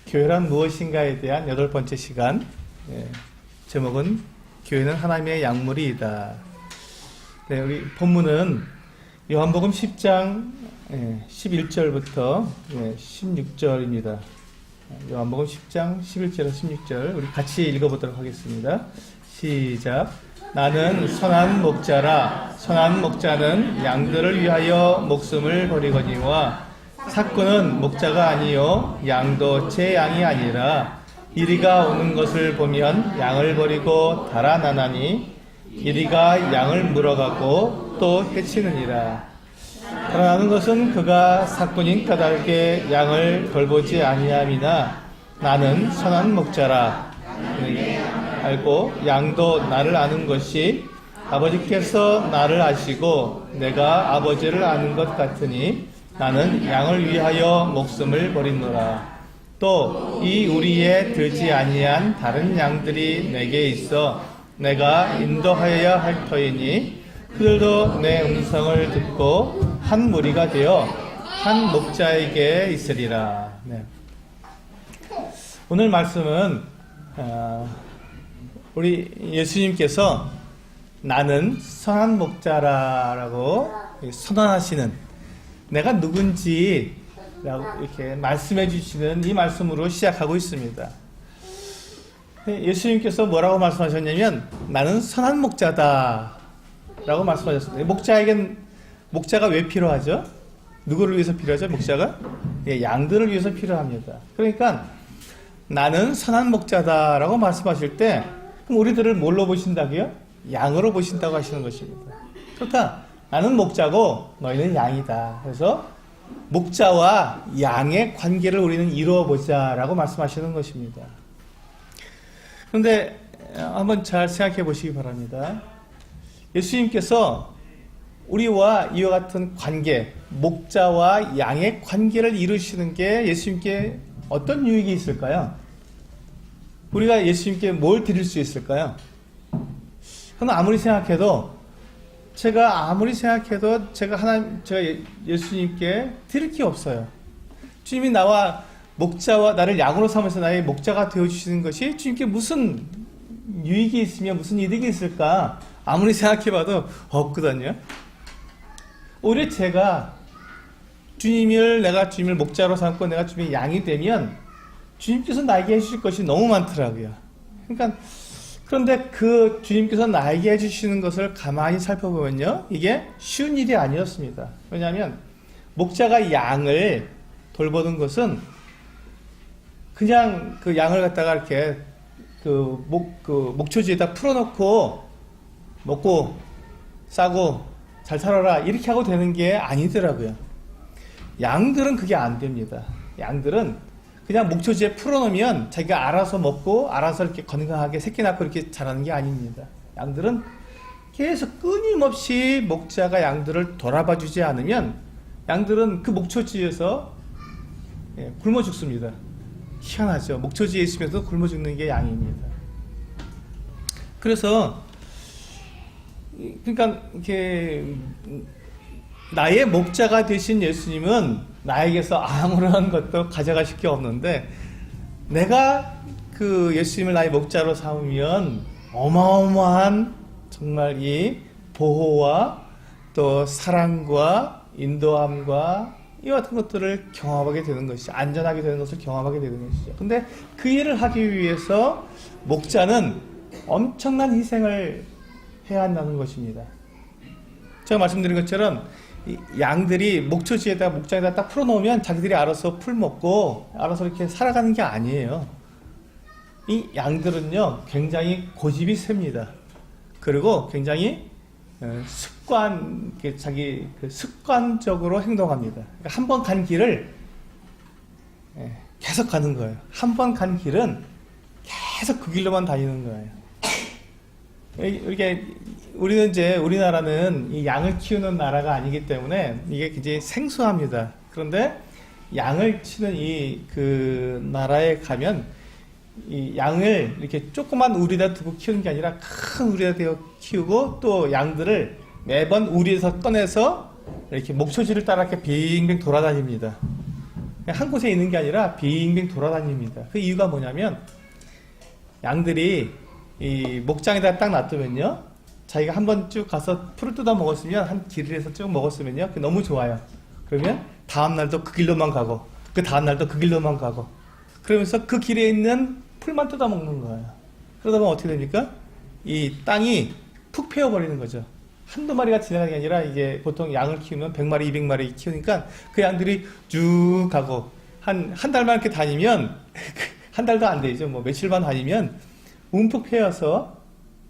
교회란 무엇인가에 대한 8번째 시간. 제목은 교회는 하나님의 약물이다. 네, 우리 본문은 요한복음 10장 11절부터 16절입니다. 요한복음 10장 11절에서 16절 우리 같이 읽어보도록 하겠습니다. 시작. 나는 선한 목자라. 선한 목자는 양들을 위하여 목숨을 버리거니와 삭구는 목자가 아니요 양도 제 양이 아니라 이리가 오는 것을 보면 양을 버리고 달아나나니 이리가 양을 물어가고 또 해치느니라. 달아나는 것은 그가 삭군인 까닭에 양을 돌보지 아니함이나 나는 선한 목자라. 알고 양도 나를 아는 것이 아버지께서 나를 아시고 내가 아버지를 아는 것 같으니 나는 양을 위하여 목숨을 버리노라. 또 이 우리에 들지 아니한 다른 양들이 내게 있어 내가 인도하여야 할 터이니 그들도 내 음성을 듣고 한 무리가 되어 한 목자에게 있으리라. 네. 오늘 말씀은 우리 예수님께서 나는 선한 목자라고 선언하시는 내가 누군지 라고 이렇게 말씀해 주시는 이 말씀으로 시작하고 있습니다. 예수님께서 뭐라고 말씀하셨냐면 나는 선한 목자다 라고 말씀하셨습니다. 목자가 왜 필요하죠? 누구를 위해서 필요하죠? 목자가? 양들을 위해서 필요합니다. 그러니까 나는 선한 목자다 라고 말씀하실 때 그럼 우리들을 뭘로 보신다고요? 양으로 보신다고 하시는 것입니다. 그러니까 나는 목자고 너희는 양이다. 그래서 목자와 양의 관계를 우리는 이루어 보자라고 말씀하시는 것입니다. 그런데 한번 잘 생각해 보시기 바랍니다. 예수님께서 우리와 이와 같은 관계, 목자와 양의 관계를 이루시는 게 예수님께 어떤 유익이 있을까요? 우리가 예수님께 뭘 드릴 수 있을까요? 저는 제가 예수님께 드릴 게 없어요. 주님이 나와 나를 양으로 삼아서 나의 목자가 되어주시는 것이 주님께 무슨 유익이 있으며 무슨 이득이 있을까? 아무리 생각해봐도 없거든요. 오히려 내가 주님을 목자로 삼고 내가 주님의 양이 되면 주님께서 나에게 해주실 것이 너무 많더라고요. 그런데 그 주님께서 나에게 해주시는 것을 가만히 살펴보면요, 이게 쉬운 일이 아니었습니다. 왜냐하면 목자가 양을 돌보는 그냥 그 양을 갖다가 이렇게 목초지에다 풀어놓고 먹고 싸고 잘 살아라 이렇게 하고 되는 게 아니더라고요. 양들은 그게 안 됩니다. 양들은 그냥 목초지에 풀어놓으면 자기가 알아서 먹고 알아서 이렇게 건강하게 새끼 낳고 이렇게 자라는 게 아닙니다. 양들은 계속 끊임없이 목자가 양들을 돌아봐 주지 않으면 양들은 그 목초지에서 굶어 죽습니다. 희한하죠. 목초지에 있으면서 굶어 죽는 게 양입니다. 그러니까 이렇게 나의 목자가 되신 예수님은 나에게서 아무런 것도 가져가실 게 없는데 내가 그 예수님을 나의 목자로 삼으면 어마어마한 정말 이 보호와 또 사랑과 인도함과 이와 같은 것들을 경험하게 되는 것이죠. 안전하게 되는 것을 경험하게 되는 것이죠. 근데 그 일을 하기 위해서 목자는 엄청난 희생을 해야 한다는 것입니다. 제가 말씀드린 것처럼 양들이 목장에다 딱 풀어놓으면 자기들이 알아서 풀 먹고 알아서 이렇게 살아가는 게 아니에요. 이 양들은요 굉장히 고집이 셉니다. 그리고 굉장히 습관적으로 행동합니다. 그러니까 한 번 간 길을 계속 가는 거예요. 한 번 간 길은 계속 그 길로만 다니는 거예요. 우리나라는 이 양을 키우는 나라가 아니기 때문에 이게 굉장히 생소합니다. 그런데 양을 치는 그 나라에 가면 이 양을 이렇게 조그만 우리에다 두고 키우는 게 아니라 큰 우리에다 키우고 또 양들을 매번 우리에서 꺼내서 이렇게 목초지를 따라 이렇게 빙빙 돌아다닙니다. 한 곳에 있는 게 아니라 빙빙 돌아다닙니다. 그 이유가 뭐냐면 양들이 이 목장에다 딱 놔두면요, 자기가 한번 쭉 가서 풀을 뜯어 먹었으면, 한 길에서 쭉 먹었으면요, 그게 너무 좋아요. 그러면 다음날도 그 길로만 가고 그 다음날도 그 길로만 가고 그러면서 그 길에 있는 풀만 뜯어 먹는 거예요. 그러다 보면 어떻게 됩니까? 이 땅이 푹 패여버리는 거죠. 한두 마리가 지나가는 게 아니라, 이게 보통 양을 키우면 100마리, 200마리 키우니까 그 양들이 쭉 가고 한 달만 이렇게 다니면 한 달도 안 되죠. 뭐 며칠만 다니면 움푹 패여서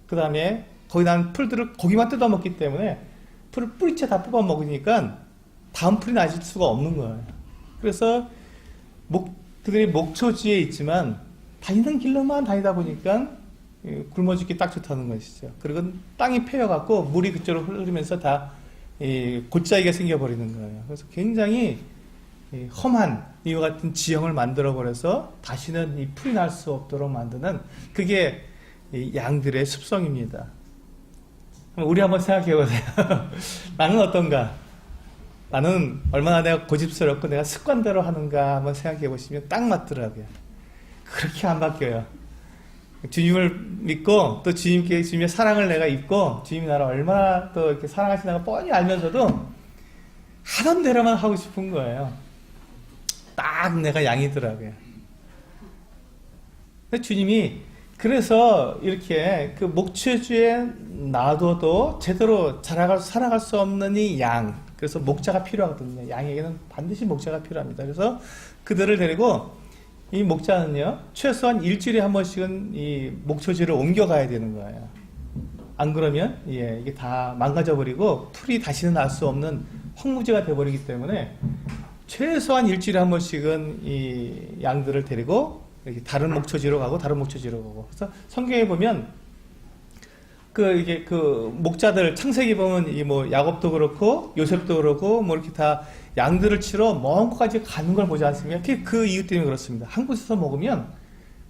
그 다음에 거기 난 풀들을 거기만 뜯어 먹기 때문에 풀을 뿌리째 다 뽑아 먹으니까 다음 풀이 나질 수가 없는 거예요. 그래서 그들이 목초지에 있지만 다니는 길로만 다니다 보니까 굶어 죽기 딱 좋다는 것이죠. 그리고 땅이 패여갖고 물이 그쪽으로 흐르면서 다 골짜기가 생겨버리는 거예요. 그래서 굉장히 험한 이와 같은 지형을 만들어버려서 다시는 이 풀이 날 수 없도록 만드는, 그게 양들의 습성입니다. 우리 한번 생각해보세요. 나는 어떤가? 나는 얼마나 내가 고집스럽고 내가 습관대로 하는가 한번 생각해보시면 딱 맞더라고요. 그렇게 안 바뀌어요. 주님을 믿고 또 주님의 사랑을 내가 입고 주님이 나를 얼마나 또 이렇게 사랑하시는 걸 뻔히 알면서도 하던 대로만 하고 싶은 거예요. 딱 내가 양이더라고요. 근데 주님이 그래서 이렇게 그 목초지에 놔둬도 제대로 살아갈 수 없는 이 양, 그래서 목자가 필요하거든요. 양에게는 반드시 목자가 필요합니다. 그래서 그들을 데리고, 이 목자는요, 최소한 일주일에 한 번씩은 이 목초지를 옮겨가야 되는 거예요. 안 그러면 이게 다 망가져버리고 풀이 다시는 날 수 없는 황무지가 돼버리기 때문에 최소한 일주일에 한 번씩은 이 양들을 데리고 이렇게 다른 목초지로 가고 다른 목초지로 가고. 그래서 성경에 보면 그 목자들, 창세기 보면 이 뭐 야곱도 그렇고 요셉도 그렇고 뭐 이렇게 다 양들을 치러 먼 곳까지 가는 걸 보지 않습니까? 그 이유 때문에 그렇습니다. 한 곳에서 먹으면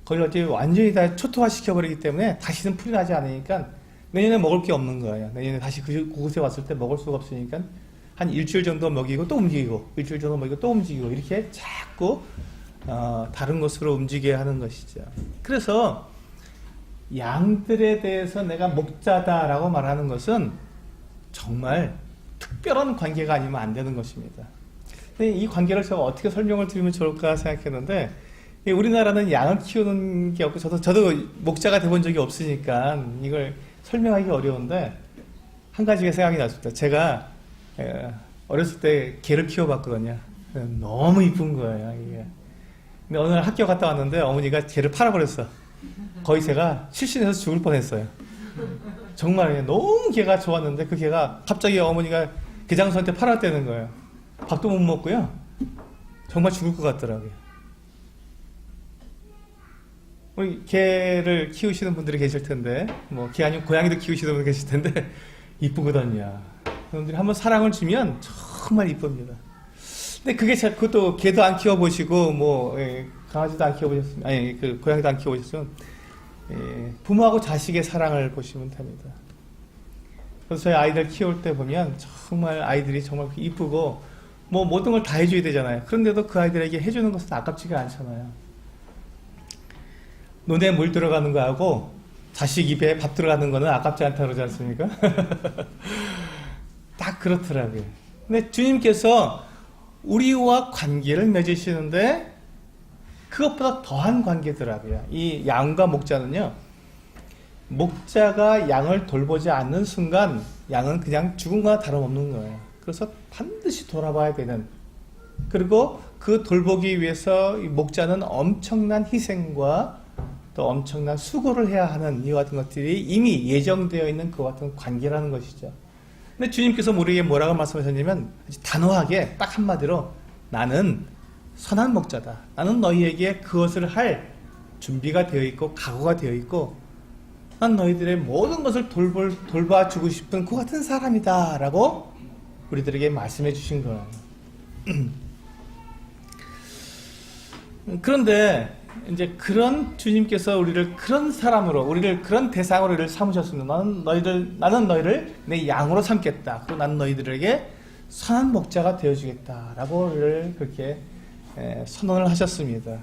거의 어떻게 완전히 다 초토화 시켜버리기 때문에 다시는 풀이 나지 않으니까 내년에 먹을 게 없는 거예요. 내년에 다시 그곳에 왔을 때 먹을 수가 없으니까 한 일주일 정도 먹이고 또 움직이고, 일주일 정도 먹이고 또 움직이고, 이렇게 자꾸 다른 곳으로 움직여야 하는 것이죠. 그래서 양들에 대해서 내가 목자다라고 말하는 것은 정말 특별한 관계가 아니면 안 되는 것입니다. 근데 이 관계를 제가 어떻게 설명을 드리면 좋을까 생각했는데, 우리나라는 양을 키우는 게 없고, 저도 목자가 돼본 적이 없으니까 이걸 설명하기 어려운데, 한 가지가 생각이 났습니다. 제가 어렸을 때 개를 키워봤거든요. 너무 이쁜 거예요, 이게. 근데 어느 날 학교 갔다 왔는데 어머니가 개를 팔아버렸어. 거의 제가 실신해서 죽을 뻔했어요. 정말 너무 개가 좋았는데 그 개가 갑자기 어머니가 개장수한테 팔았다는 거예요. 밥도 못 먹고요. 정말 죽을 것 같더라고요. 우리 개를 키우시는 분들이 계실 텐데, 뭐 개 아니면 고양이도 키우시는 분들 계실 텐데 이쁘거든요. 여러분들이 한번 사랑을 주면 정말 이쁩니다. 근데 그것도 개도 안 키워보시고 뭐 강아지도 안 키워보셨으면, 아니 그 고양이도 안 키워보셨으면 부모하고 자식의 사랑을 보시면 됩니다. 그래서 저희 아이들 키울 때 보면 정말 아이들이 정말 이쁘고 뭐 모든 걸 다 해줘야 되잖아요. 그런데도 그 아이들에게 해주는 것은 아깝지가 않잖아요. 눈에 물 들어가는 거하고 자식 입에 밥 들어가는 거는 아깝지 않다 그러지 않습니까? 딱 그렇더라고요. 근데 주님께서 우리와 관계를 맺으시는데 그것보다 더한 관계더라고요. 이 양과 목자는요, 목자가 양을 돌보지 않는 순간 양은 그냥 죽은 거나 다름없는 거예요. 그래서 반드시 돌아봐야 되는, 그리고 그 돌보기 위해서 이 목자는 엄청난 희생과 또 엄청난 수고를 해야 하는 이와 같은 것들이 이미 예정되어 있는 그와 같은 관계라는 것이죠. 근데 주님께서 우리에게 뭐라고 말씀하셨냐면 아주 단호하게 딱 한마디로, 나는 선한 목자다. 나는 너희에게 그것을 할 준비가 되어 있고 각오가 되어 있고, 난 너희들의 모든 것을 돌봐주고 싶은 그 같은 사람이다 라고 우리들에게 말씀해 주신 거예요. 그런데 이제 그런 주님께서 우리를 그런 사람으로, 우리를 그런 대상으로 우리를 삼으셨습니다. 나는 너희를 내 양으로 삼겠다. 그리고 나는 너희들에게 선한 목자가 되어주겠다 라고 우리를 그렇게 선언을 하셨습니다.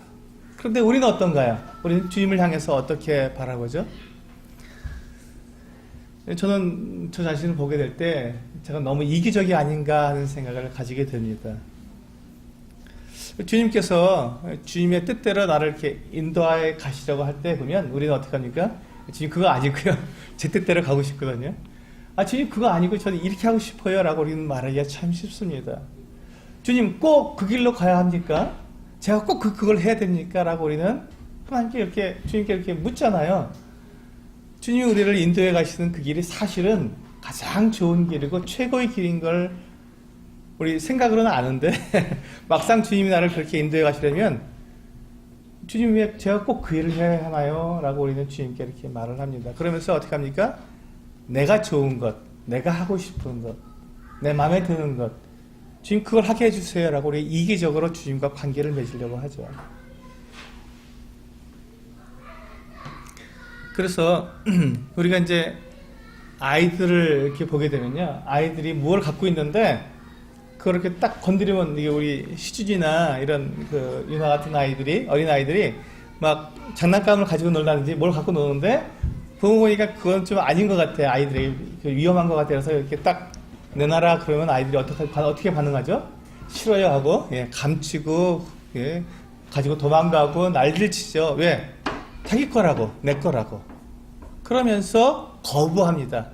그런데 우리는 어떤가요? 우리는 주님을 향해서 어떻게 바라보죠? 저는 저 자신을 보게 될 때 제가 너무 이기적이 아닌가 하는 생각을 가지게 됩니다. 주님께서 주님의 뜻대로 나를 이렇게 인도하여 가시려고 할 때 보면 우리는 어떻게 합니까? 주님 그거 아니고요. 제 뜻대로 가고 싶거든요. 아 주님 그거 아니고 저는 이렇게 하고 싶어요 라고 우리는 말하기가 참 쉽습니다. 주님 꼭 그 길로 가야 합니까? 제가 꼭 그걸 해야 됩니까? 라고 우리는 하나님께 이렇게 주님께 이렇게 묻잖아요. 주님이 우리를 인도해 가시는 그 길이 사실은 가장 좋은 길이고 최고의 길인 걸 우리 생각으로는 아는데 막상 주님이 나를 그렇게 인도해 가시려면 주님 왜 제가 꼭 그 일을 해야 하나요? 라고 우리는 주님께 이렇게 말을 합니다. 그러면서 어떻게 합니까? 내가 좋은 것, 내가 하고 싶은 것, 내 마음에 드는 것 주님 그걸 하게 해주세요 라고 우리 이기적으로 주님과 관계를 맺으려고 하죠. 그래서 우리가 이제 아이들을 이렇게 보게 되면요, 아이들이 무엇을 갖고 있는데 그걸 이렇게 딱 건드리면 이게 우리 시주지나 이런 그 유나 같은 아이들이 어린 아이들이 막 장난감을 가지고 놀라든지 뭘 갖고 노는데 보고 보니까 그건 좀 아닌 것 같아. 아이들이 위험한 것 같아서 이렇게 딱 내놔라 그러면 아이들이 어떻게 반응하죠? 싫어요 하고 감추고 가지고 도망가고 난리를 치죠. 왜? 자기 거라고, 내 거라고. 그러면서 거부합니다.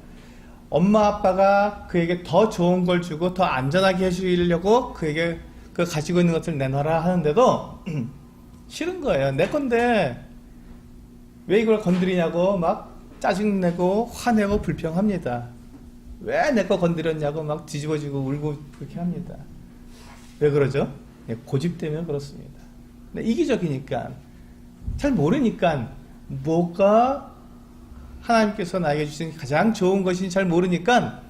엄마 아빠가 그에게 더 좋은 걸 주고 더 안전하게 해주려고 그에게 그 가지고 있는 것을 내놔라 하는데도 싫은 거예요. 내 건데 왜 이걸 건드리냐고 막 짜증내고 화내고 불평합니다. 왜 내 거 건드렸냐고 막 뒤집어지고 울고 그렇게 합니다. 왜 그러죠? 고집 때문에 그렇습니다. 이기적이니까 잘 모르니까 뭐가 하나님께서 나에게 주신 가장 좋은 것인지 잘 모르니까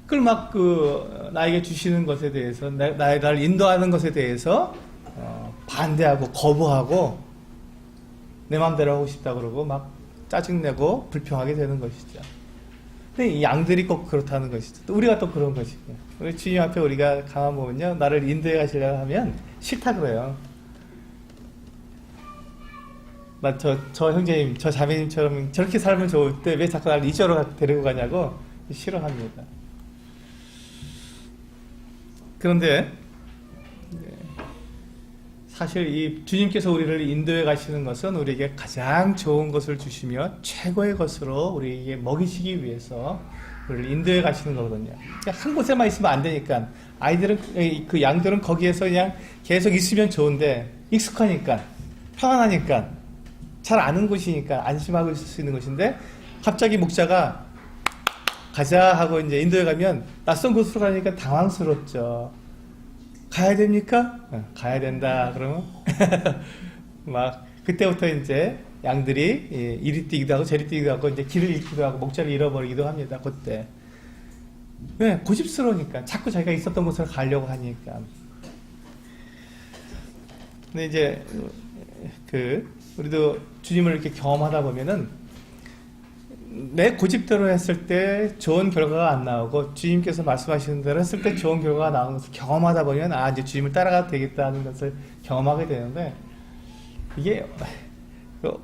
그걸 막 나에게 주시는 것에 대해서 나를 인도하는 것에 대해서 반대하고 거부하고 내 마음대로 하고 싶다 그러고 막 짜증내고 불평하게 되는 것이죠. 근데 이 양들이 꼭 그렇다는 것이죠. 또 우리가 또 그런 것이고요. 우리 주님 앞에 우리가 가만 보면요, 나를 인도해 가시려고 하면 싫다 그래요. 나 저 형제님, 저 자매님처럼 저렇게 살면 좋을 때 왜 자꾸 나를 이쪽으로 데리고 가냐고 싫어합니다. 그런데 사실 이 주님께서 우리를 인도해 가시는 것은 우리에게 가장 좋은 것을 주시며 최고의 것으로 우리에게 먹이시기 위해서 우리를 인도해 가시는 거거든요. 한 곳에만 있으면 안 되니까 아이들은 그 양들은 거기에서 그냥 계속 있으면 좋은데 익숙하니까 편안하니까 잘 아는 곳이니까 안심하고 있을 수 있는 것인데 갑자기 목자가 가자 하고 이제 인도해 가면 낯선 곳으로 가니까 당황스럽죠. 가야 됩니까? 가야 된다. 그러면 막 그때부터 이제 양들이 이리 뛰기도 하고 저리 뛰기도 하고 이제 길을 잃기도 하고 목자를 잃어버리기도 합니다. 그때 왜? 고집스러우니까 자꾸 자기가 있었던 곳으로 가려고 하니까. 근데 이제 우리도 주님을 이렇게 경험하다 보면은 내 고집대로 했을 때 좋은 결과가 안 나오고 주님께서 말씀하시는 대로 했을 때 좋은 결과가 나오는 것을 경험하다 보면 이제 주님을 따라가도 되겠다 하는 것을 경험하게 되는데 이게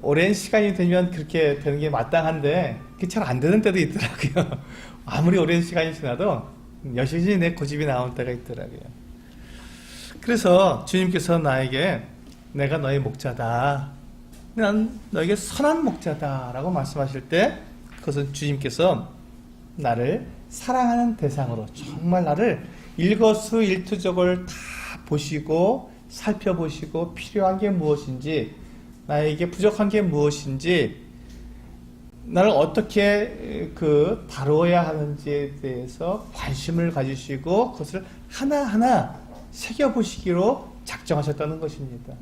오랜 시간이 되면 그렇게 되는 게 마땅한데 그게 잘 안 되는 때도 있더라고요. 아무리 오랜 시간이 지나도 여실히 내 고집이 나올 때가 있더라고요. 그래서 주님께서 나에게 내가 너의 목자다, 난 너에게 선한 목자다 라고 말씀하실 때 그것은 주님께서 나를 사랑하는 대상으로 정말 나를 일거수일투족을 다 보시고 살펴보시고 필요한 게 무엇인지 나에게 부족한 게 무엇인지 나를 어떻게 다루어야 하는지에 대해서 관심을 가지시고 그것을 하나하나 새겨보시기로 작정하셨다는 것입니다.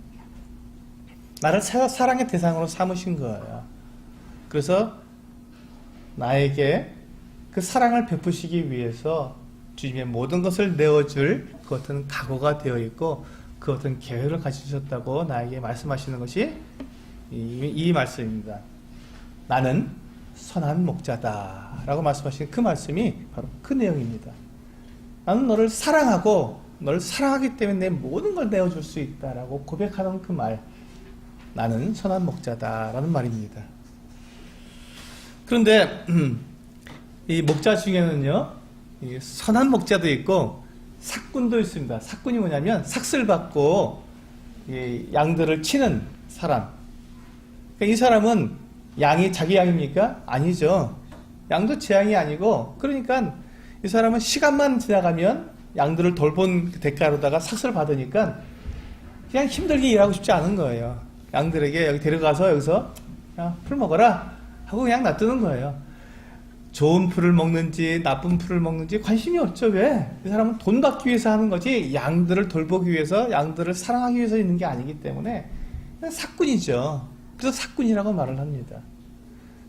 나를 사랑의 대상으로 삼으신 거예요. 그래서 나에게 그 사랑을 베푸시기 위해서 주님의 모든 것을 내어줄 그 어떤 각오가 되어 있고 그 어떤 계획을 가지셨다고 나에게 말씀하시는 것이 이 말씀입니다. 나는 선한 목자다 라고 말씀하신 그 말씀이 바로 그 내용입니다. 나는 너를 사랑하고 널 사랑하기 때문에 내 모든 걸 내어줄 수 있다라고 고백하는 그 말, 나는 선한 목자다라는 말입니다. 그런데 이 목자 중에는요, 이 선한 목자도 있고 삭군도 있습니다. 삭군이 뭐냐면 삭슬 받고 이 양들을 치는 사람. 그러니까 이 사람은 양이 자기 양입니까? 아니죠. 양도 제 양이 아니고, 그러니까 이 사람은 시간만 지나가면 양들을 돌본 대가로다가 삭슬 받으니까 그냥 힘들게 일하고 싶지 않은 거예요. 양들에게 여기 데려가서 여기서 야, 풀 먹어라 하고 그냥 놔두는 거예요. 좋은 풀을 먹는지 나쁜 풀을 먹는지 관심이 없죠. 왜? 이 사람은 돈 받기 위해서 하는 거지 양들을 돌보기 위해서, 양들을 사랑하기 위해서 있는 게 아니기 때문에 그냥 삭군이죠. 그래서 삭군이라고 말을 합니다.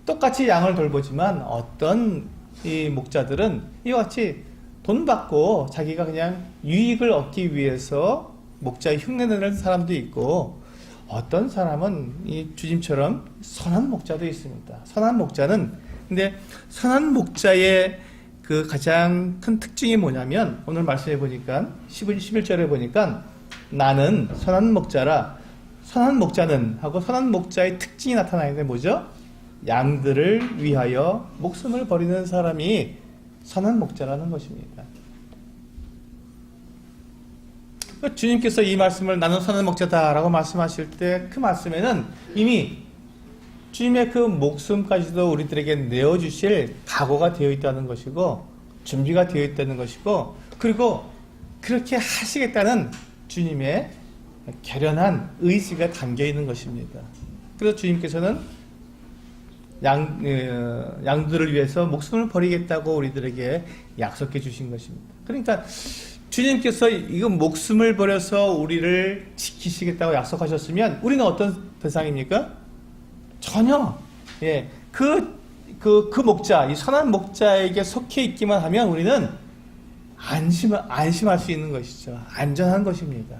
똑같이 양을 돌보지만 어떤 이 목자들은 이와 같이 돈 받고 자기가 그냥 유익을 얻기 위해서 목자의 흉내내는 사람도 있고, 어떤 사람은 이 주님처럼 선한 목자도 있습니다. 선한 목자는, 근데 선한 목자의 그 가장 큰 특징이 뭐냐면, 오늘 말씀해 보니까 11절에 보니까 나는 선한 목자라, 선한 목자는 하고 선한 목자의 특징이 나타나 있는데 뭐죠? 양들을 위하여 목숨을 버리는 사람이 선한 목자라는 것입니다. 주님께서 이 말씀을 나는 선한 목자다라고 말씀하실 때 그 말씀에는 이미 주님의 그 목숨까지도 우리들에게 내어주실 각오가 되어 있다는 것이고, 준비가 되어 있다는 것이고, 그리고 그렇게 하시겠다는 주님의 결연한 의지가 담겨 있는 것입니다. 그래서 주님께서는 양들을 위해서 목숨을 버리겠다고 우리들에게 약속해 주신 것입니다. 그러니까 주님께서 이거 목숨을 버려서 우리를 지키시겠다고 약속하셨으면 우리는 어떤 대상입니까? 전혀, 예, 그 목자, 이 선한 목자에게 속해 있기만 하면 우리는 안심할 수 있는 것이죠. 안전한 것입니다.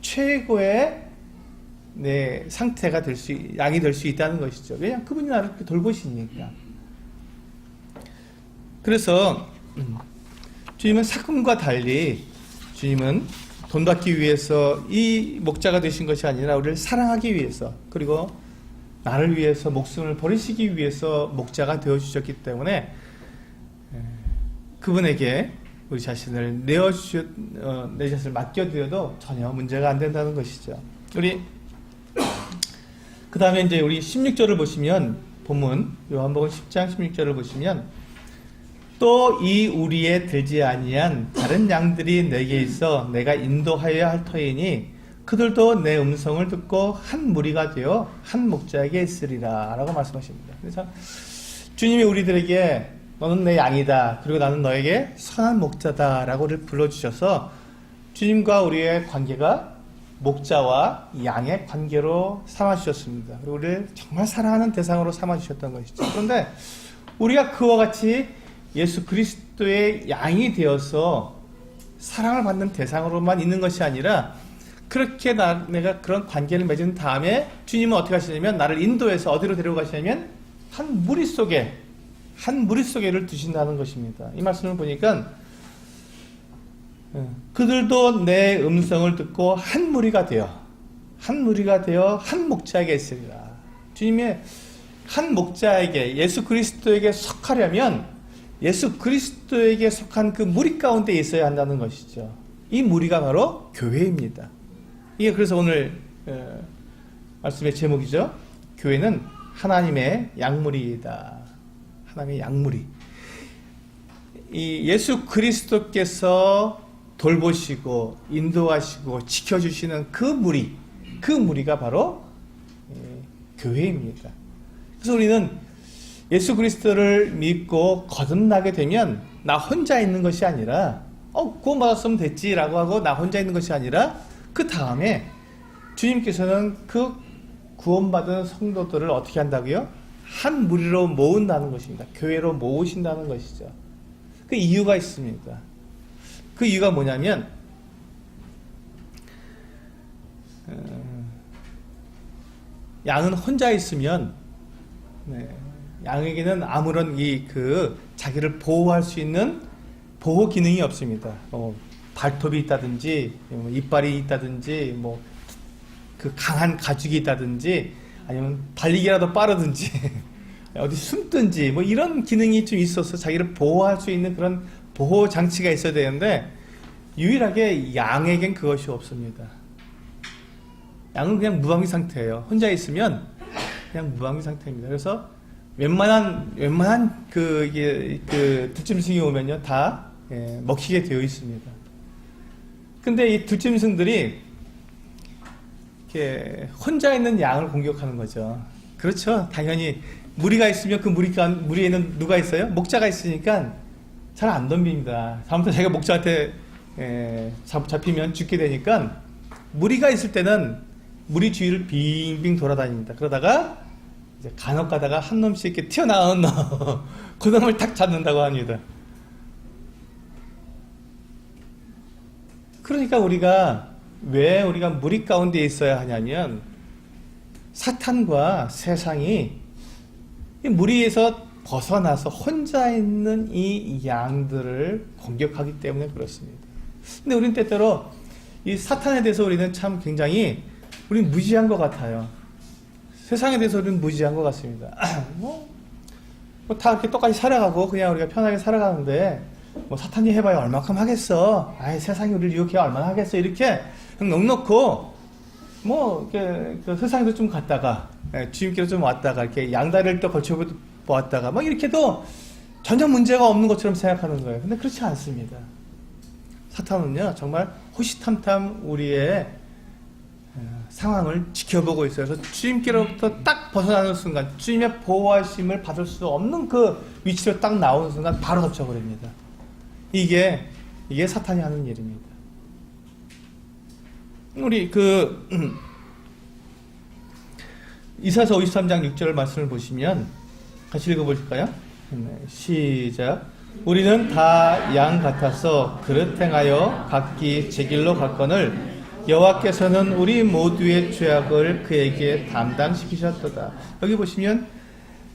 최고의 상태가 양이 될 수 있다는 것이죠. 왜냐하면 그분이 나를 그렇게 돌보시니까. 그래서 주님은 삭군과 달리 주님은 돈 받기 위해서 이 목자가 되신 것이 아니라 우리를 사랑하기 위해서, 그리고 나를 위해서 목숨을 버리시기 위해서 목자가 되어주셨기 때문에 그분에게 우리 자신을 내 자신을 맡겨드려도 전혀 문제가 안 된다는 것이죠. 그 다음에 이제 우리 16절을 보시면, 본문 요한복음 10장 16절을 보시면, 또 이 우리에 들지 아니한 다른 양들이 내게 있어 내가 인도하여야 할 터이니 그들도 내 음성을 듣고 한 무리가 되어 한 목자에게 있으리라 라고 말씀하십니다. 그래서 주님이 우리들에게 너는 내 양이다, 그리고 나는 너에게 선한 목자다 라고 불러주셔서 주님과 우리의 관계가 목자와 양의 관계로 삼아주셨습니다. 그리고 우리를 정말 사랑하는 대상으로 삼아주셨던 것이죠. 그런데 우리가 그와 같이 예수 그리스도의 양이 되어서 사랑을 받는 대상으로만 있는 것이 아니라, 그렇게 내가 그런 관계를 맺은 다음에 주님은 어떻게 하시냐면 나를 인도해서 어디로 데려가시냐면 한 무리 속에를 두신다는 것입니다. 이 말씀을 보니까 그들도 내 음성을 듣고 한 무리가 되어 한 목자에게 있으리라. 주님의 한 목자에게, 예수 그리스도에게 속하려면 예수 그리스도에게 속한 그 무리 가운데 있어야 한다는 것이죠. 이 무리가 바로 교회입니다. 이게 그래서 오늘 말씀의 제목이죠. 교회는 하나님의 양무리이다. 하나님의 양무리. 이 예수 그리스도께서 돌보시고 인도하시고 지켜주시는 그 무리가 바로 교회입니다. 그래서 우리는 예수 그리스도를 믿고 거듭나게 되면 나 혼자 있는 것이 아니라 구원받았으면 됐지라고 하고 나 혼자 있는 것이 아니라, 그 다음에 주님께서는 그 구원받은 성도들을 어떻게 한다고요? 한 무리로 모은다는 것입니다. 교회로 모으신다는 것이죠. 그 이유가 있습니다. 그 이유가 뭐냐면 양은 혼자 있으면 양에게는 아무런 자기를 보호할 수 있는 보호 기능이 없습니다. 발톱이 있다든지, 뭐 이빨이 있다든지, 뭐 그 강한 가죽이 있다든지, 아니면 달리기라도 빠르든지, 어디 숨든지, 뭐 이런 기능이 좀 있어서 자기를 보호할 수 있는 그런 보호 장치가 있어야 되는데, 유일하게 양에겐 그것이 없습니다. 양은 그냥 무방비 상태예요. 혼자 있으면 그냥 무방비 상태입니다. 그래서 웬만한 그 들짐승이 오면요, 다 먹히게 되어 있습니다. 근데 이 들짐승들이 이렇게 혼자 있는 양을 공격하는 거죠. 그렇죠. 당연히 무리가 있으면 그 무리에는 누가 있어요? 목자가 있으니까 잘 안 덤빕니다. 다음부터 자기가 목자한테 잡히면 죽게 되니까 무리가 있을 때는 무리 주위를 빙빙 돌아다닙니다. 그러다가 이제 간혹 가다가 한 놈씩 이렇게 튀어나온 놈, 그 놈을 탁 잡는다고 합니다. 그러니까 왜 우리가 무리 가운데 있어야 하냐면, 사탄과 세상이 이 무리에서 벗어나서 혼자 있는 이 양들을 공격하기 때문에 그렇습니다. 근데 우리는 때때로 이 사탄에 대해서 우리는 참 굉장히 우리는 무지한 것 같아요. 세상에 대해서 우리는 무지한 것 같습니다. 다 이렇게 똑같이 살아가고 그냥 우리가 편하게 살아가는데 뭐 사탄이 해봐야 얼마큼 하겠어. 세상이 우리를 유혹해 얼마나 하겠어. 이렇게 넉넉고 뭐 이렇게 그 세상에도 좀 갔다가 주님께로 좀 왔다가 이렇게 양다리를 또 걸쳐 보았다가 막 이렇게도 전혀 문제가 없는 것처럼 생각하는 거예요. 근데 그렇지 않습니다. 사탄은요 정말 호시탐탐 우리의 상황을 지켜보고 있어요. 그래서 주님께로부터 딱 벗어나는 순간, 주님의 보호하심을 받을 수 없는 그 위치로 딱 나오는 순간 바로 덮쳐버립니다. 이게 사탄이 하는 일입니다. 우리 이사야서 53장 6절 말씀을 보시면 같이 읽어보실까요? 네, 시작. 우리는 다 양 같아서 그릇 행하여 각기 제 길로 갔거늘 여호와께서는 우리 모두의 죄악을 그에게 담당시키셨도다. 여기 보시면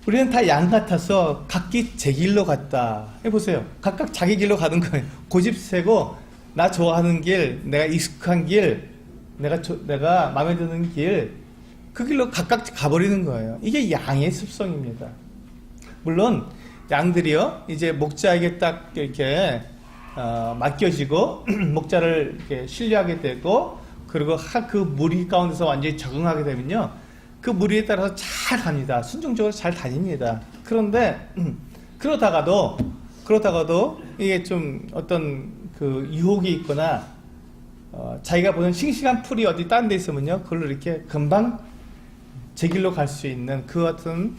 우리는 다 양 같아서 각기 제 길로 갔다. 해보세요. 각각 자기 길로 가는 거예요. 고집세고 나 좋아하는 길, 내가 익숙한 길, 내가 마음에 드는 길, 그 길로 각각 가버리는 거예요. 이게 양의 습성입니다. 물론 양들이요 이제 목자에게 딱 이렇게 맡겨지고 목자를 이렇게 신뢰하게 되고, 그리고 그 무리 가운데서 완전히 적응하게 되면요 그 무리에 따라서 잘 갑니다. 순종적으로 잘 다닙니다. 그런데 그러다가도 이게 좀 어떤 그 유혹이 있거나 자기가 보는 싱싱한 풀이 어디 다른 데 있으면요 그걸로 이렇게 금방 제 길로 갈 수 있는 그 같은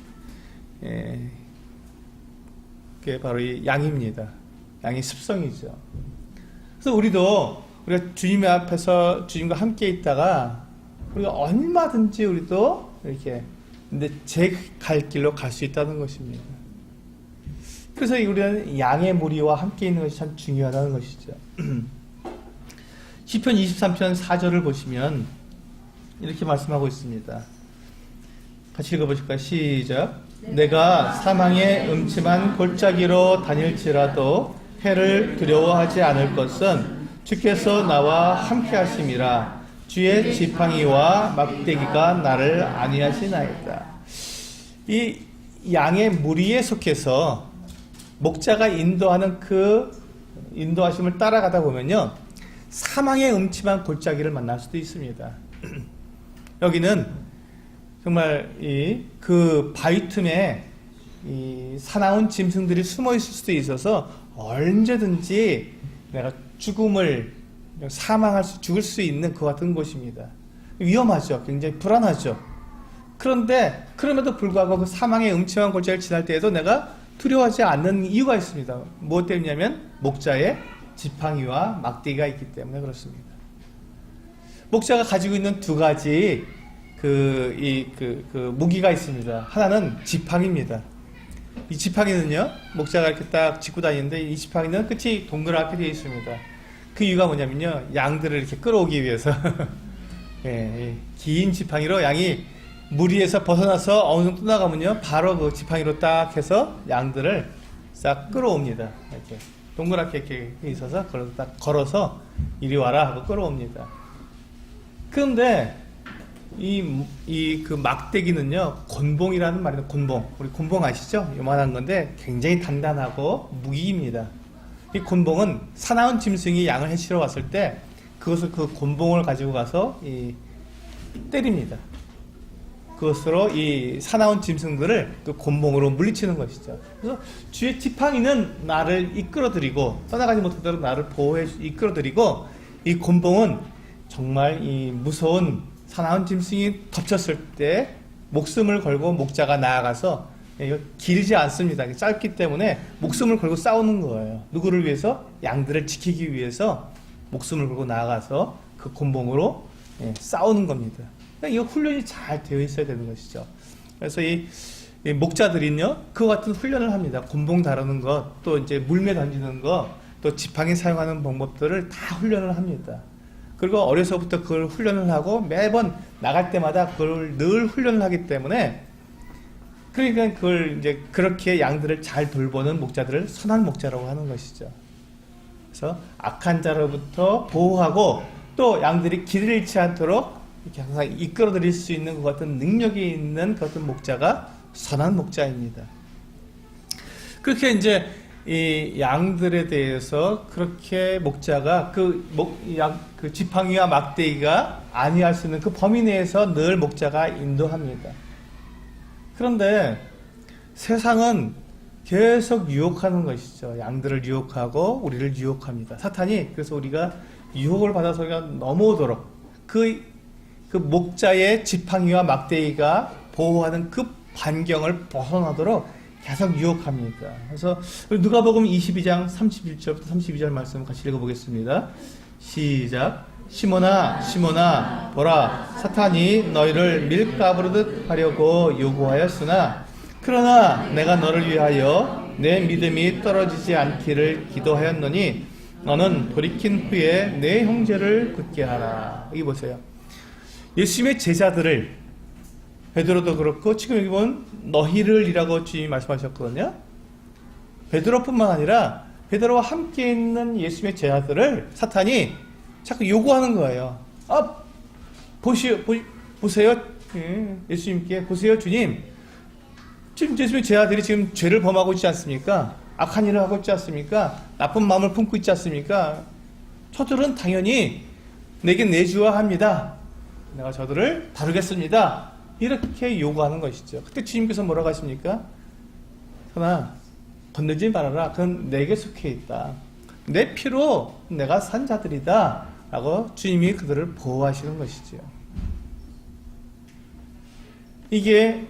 그게 바로 이 양입니다. 양의 습성이죠. 그래서 우리가 주님 앞에서 주님과 함께 있다가 우리가 얼마든지 우리도 이렇게 근데 제 갈 길로 갈 수 있다는 것입니다. 그래서 우리는 양의 무리와 함께 있는 것이 참 중요하다는 것이죠. 시편 23편 4절을 보시면 이렇게 말씀하고 있습니다. 같이 읽어보실까요? 시작. 내가 사망의 음침한 골짜기로 다닐지라도 해를 두려워하지 않을 것은 주께서 나와 함께 하심이라. 주의 지팡이와 막대기가 나를 안위하시나이다. 이 양의 무리에 속해서 목자가 인도하는 그 인도하심을 따라가다 보면요 사망의 음침한 골짜기를 만날 수도 있습니다. 여기는 정말 그 바위 틈에 이 사나운 짐승들이 숨어 있을 수도 있어서 언제든지 내가 죽을 수 있는 그 같은 곳입니다. 위험하죠. 굉장히 불안하죠. 그런데 그럼에도 불구하고 그 사망의 음침한 골짜기를 지날 때에도 내가 두려워하지 않는 이유가 있습니다. 무엇 때문이냐면 목자의 지팡이와 막대기가 있기 때문에 그렇습니다. 목자가 가지고 있는 두 가지 무기가 있습니다. 하나는 지팡이입니다. 이 지팡이는요 목자가 이렇게 딱 짚고 다니는데 이 지팡이는 끝이 동그랗게 되어 있습니다. 그 이유가 뭐냐면요 양들을 이렇게 끌어오기 위해서 긴 지팡이로 양이 무리에서 벗어나서 어느 정도 떠나가면요 바로 그 지팡이로 딱 해서 양들을 싹 끌어옵니다. 이렇게 동그랗게 이렇게 있어서 딱 걸어서 이리 와라 하고 끌어옵니다. 그런데 그 막대기는요, 곤봉이라는 말이에요. 곤봉. 우리 곤봉 아시죠? 요만한 건데 굉장히 단단하고 무기입니다. 이 곤봉은 사나운 짐승이 양을 해치러 왔을 때 그것을 그 곤봉을 가지고 가서 때립니다. 그것으로 이 사나운 짐승들을 그 곤봉으로 물리치는 것이죠. 그래서 주의 지팡이는 나를 이끌어들이고 떠나가지 못하도록 나를 보호해 이끌어들이고, 이 곤봉은 정말 이 무서운 사나운 짐승이 덮쳤을 때 목숨을 걸고 목자가 나아가서, 이거 길지 않습니다. 짧기 때문에 목숨을 걸고 싸우는 거예요. 누구를 위해서? 양들을 지키기 위해서 목숨을 걸고 나아가서 그 곤봉으로 싸우는 겁니다. 그러니까 이 훈련이 잘 되어 있어야 되는 것이죠. 그래서 이 목자들은요, 그와 같은 훈련을 합니다. 곤봉 다루는 것, 또 이제 물매 던지는 것, 또 지팡이 사용하는 방법들을 다 훈련을 합니다. 그리고 어려서부터 그걸 훈련을 하고 매번 나갈 때마다 그걸 늘 훈련을 하기 때문에, 그러니까 그걸 이제 그렇게 양들을 잘 돌보는 목자들을 선한 목자라고 하는 것이죠. 그래서 악한 자로부터 보호하고 또 양들이 길을 잃지 않도록 이렇게 항상 이끌어드릴 수 있는 것 같은 능력이 있는 그 같은 목자가 선한 목자입니다. 그렇게 이제 이 양들에 대해서 그렇게 목자가 그 지팡이와 막대기가 안위할 수 있는 그 범위 내에서 늘 목자가 인도합니다. 그런데 세상은 계속 유혹하는 것이죠. 양들을 유혹하고 우리를 유혹합니다. 사탄이. 그래서 우리가 유혹을 받아서 우리가 넘어오도록 그 목자의 지팡이와 막대기가 보호하는 그 반경을 벗어나도록 계속 유혹합니다. 그래서 누가복음 22장 31절부터 32절 말씀 같이 읽어보겠습니다. 시작. 시몬아 시몬아 보라, 사탄이 너희를 밀가부르듯 하려고 요구하였으나 그러나 내가 너를 위하여 내 믿음이 떨어지지 않기를 기도하였노니 너는 돌이킨 후에 내 형제를 굳게 하라. 여기 보세요. 예수님의 제자들을, 베드로도 그렇고 지금 여기 보면 너희를 이라고 주님이 말씀하셨거든요. 베드로뿐만 아니라 베드로와 함께 있는 예수님의 제자들을 사탄이 자꾸 요구하는 거예요. 보세요. 예수님께 보세요, 주님. 지금 예수님의 제자들이 지금 죄를 범하고 있지 않습니까? 악한 일을 하고 있지 않습니까? 나쁜 마음을 품고 있지 않습니까? 저들은 당연히 내게 내주어야 합니다. 내가 저들을 다루겠습니다. 이렇게 요구하는 것이죠. 그때 주님께서 뭐라고 하십니까? 그러나 건들지 말아라. 그건 내게 속해 있다. 내 피로 내가 산 자들이다. 라고 주님이 그들을 보호하시는 것이죠. 이게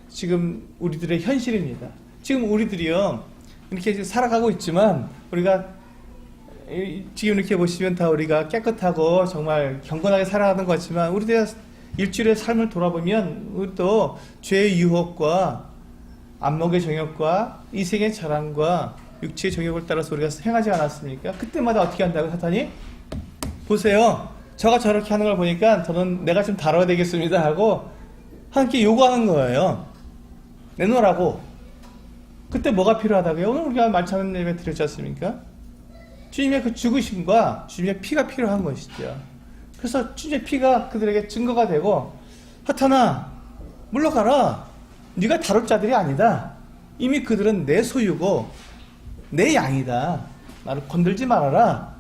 지금 우리들의 현실입니다. 지금 우리들이요, 이렇게 살아가고 있지만, 우리가 지금 이렇게 보시면 다 우리가 깨끗하고 정말 경건하게 살아가는 것 같지만, 우리들의 일주일의 삶을 돌아보면 우리도 죄의 유혹과 안목의 정욕과 이생의 자랑과 육체의 정욕을 따라서 우리가 행하지 않았습니까? 그때마다 어떻게 한다고 사탄이? 보세요, 저가 저렇게 하는 걸 보니까 저는 내가 좀 다뤄야 되겠습니다 하고 함께 요구하는 거예요. 내놓으라고. 그때 뭐가 필요하다고요? 오늘 우리가 말씀을 예배 드렸지 않습니까? 주님의 그 죽으심과 주님의 피가 필요한 것이죠. 그래서 주님의 피가 그들에게 증거가 되고, 사탄아 물러가라. 네가 다룰 자들이 아니다. 이미 그들은 내 소유고 내 양이다. 나를 건들지 말아라.